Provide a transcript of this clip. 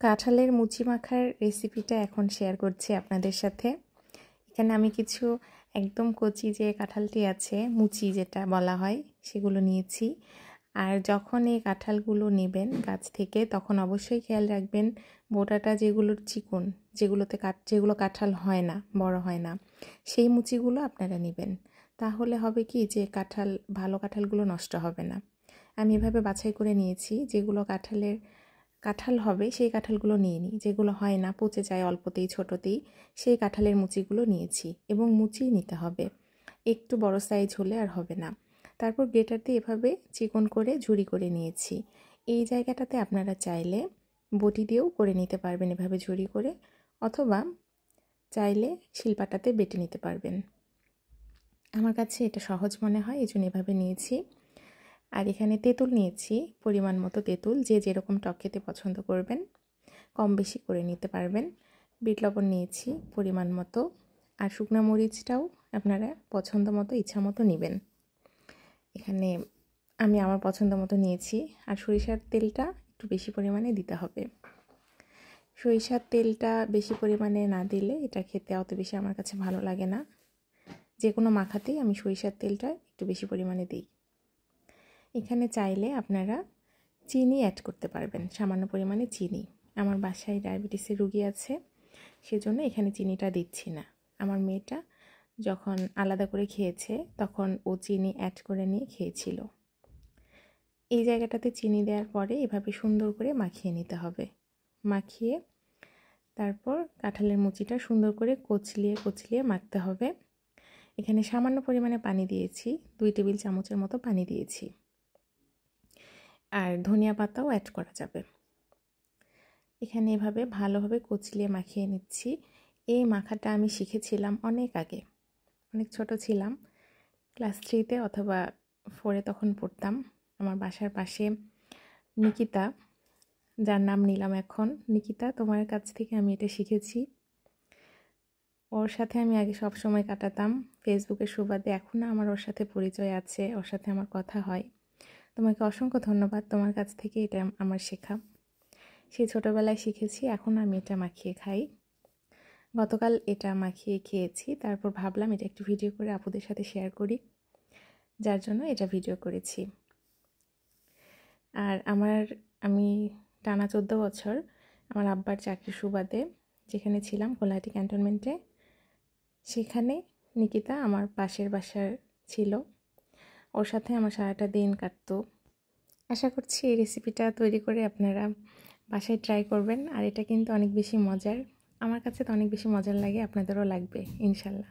কাঁঠালের মুচি মাখার রেসিপিটা এখন শেয়ার করছি আপনাদের সাথে। এখানে আমি কিছু একদম কচি যে কাঁঠালটি আছে, মুচি যেটা বলা হয়, সেগুলো নিয়েছি। আর যখন এই কাঁঠালগুলো নেবেন গাছ থেকে, তখন অবশ্যই খেয়াল রাখবেন বোটাটা যেগুলোর চিকন, যেগুলো কাঁঠাল হয় না, বড় হয় না, সেই মুচিগুলো আপনারা নেবেন। তাহলে হবে কি যে ভালো কাঁঠালগুলো নষ্ট হবে না। আমি এভাবে বাছাই করে নিয়েছি, যেগুলো কাঁঠাল হবে সেই কাঁঠালগুলো নিয়ে নিই, যেগুলো হয় না, পচে যায় অল্পতেই, ছোটোতেই, সেই কাঁঠালের মুচিগুলো নিয়েছি। এবং মুচি নিতে হবে, একটু বড় সাইজ হলে আর হবে না। তারপর গ্রেটার দিয়ে এভাবে চিকন করে ঝুরি করে নিয়েছি। এই জায়গাটাতে আপনারা চাইলে বটি দিয়েও করে নিতে পারবেন এভাবে ঝুরি করে, অথবা চাইলে শিলপাটাতে বেটে নিতে পারবেন। আমার কাছে এটা সহজ মনে হয়, এই জন্য এভাবে নিয়েছি। আর এখানে তেঁতুল নিয়েছি, পরিমাণ মতো তেঁতুল, যে যেরকম টক খেতে পছন্দ করবেন কম বেশি করে নিতে পারবেন। বিট লবণ নিয়েছি পরিমাণ মতো, আর শুকনো মরিচটাও আপনারা পছন্দ মতো, ইচ্ছা মতো নেবেন। এখানে আমি আমার পছন্দ মতো নিয়েছি। আর সরিষার তেলটা একটু বেশি পরিমাণে দিতে হবে। সরিষার তেলটা বেশি পরিমাণে না দিলে এটা খেতে অত বেশি আমার কাছে ভালো লাগে না। যে কোনো মাখাতেই আমি সরিষার তেলটা একটু বেশি পরিমাণে দিই। এখানে চাইলে আপনারা চিনি অ্যাড করতে পারবেন, সামান্য পরিমাণে চিনি। আমার বাসায় ডায়াবেটিসের রোগী আছে, সেজন্য এখানে চিনিটা দিচ্ছি না। আমার মেয়েটা যখন আলাদা করে খেয়েছে, তখন ও চিনি অ্যাড করে নিয়ে খেয়েছিল। এই জায়গাটাতে চিনি দেওয়ার পরে এভাবে সুন্দর করে মাখিয়ে নিতে হবে। মাখিয়ে তারপর কাঁঠালের মুচিটা সুন্দর করে কচলিয়ে মাখতে হবে। এখানে সামান্য পরিমাণে পানি দিয়েছি, 2 টেবিল চামচের মতো পানি দিয়েছি। আর ধনিয়া পাতাও অ্যাড করা যাবে। এখানে এভাবে ভালোভাবে কচলিয়ে মাখিয়ে নিচ্ছি। এই মাখাটা আমি শিখেছিলাম অনেক আগে, অনেক ছোট ছিলাম, ক্লাস 3-তে অথবা 4-এ তখন পড়তাম। আমার বাসার পাশে নিকিতা, যার নাম নিলাম এখন, নিকিতা, তোমার কাছ থেকে আমি এটা শিখেছি। ওর সাথে আমি আগে সব সময় কাটাতাম ফেসবুকের সুবাদে। এখনও আমার ওর সাথে পরিচয় আছে, ওর সাথে আমার কথা হয়। তোমাকে অসংখ্য ধন্যবাদ, তোমার কাছ থেকে এটা আমার শেখা। সেই ছোটোবেলায় শিখেছি, এখন আমি এটা মাখিয়ে খাই। গতকাল এটা মাখিয়ে খেয়েছি, তারপর ভাবলাম এটা একটু ভিডিও করে আপুদের সাথে শেয়ার করি, যার জন্য এটা ভিডিও করেছি। আর আমি টানা 14 বছর আমার আব্বার চাকরির সুবাদে যেখানে ছিলাম, কোলাহাটি ক্যান্টনমেন্টে, সেখানে নিকিতা আমার পাশের বাসার ছিল। ওর সাথে আমার সারাটা দিন কাটতো। আশা করছি এই রেসিপিটা তৈরি করে আপনারা বাসায় ট্রাই করবেন। আর এটা কিন্তু অনেক বেশি মজার, আমার কাছে তো অনেক বেশি মজার লাগে, আপনাদেরও লাগবে ইনশাল্লাহ।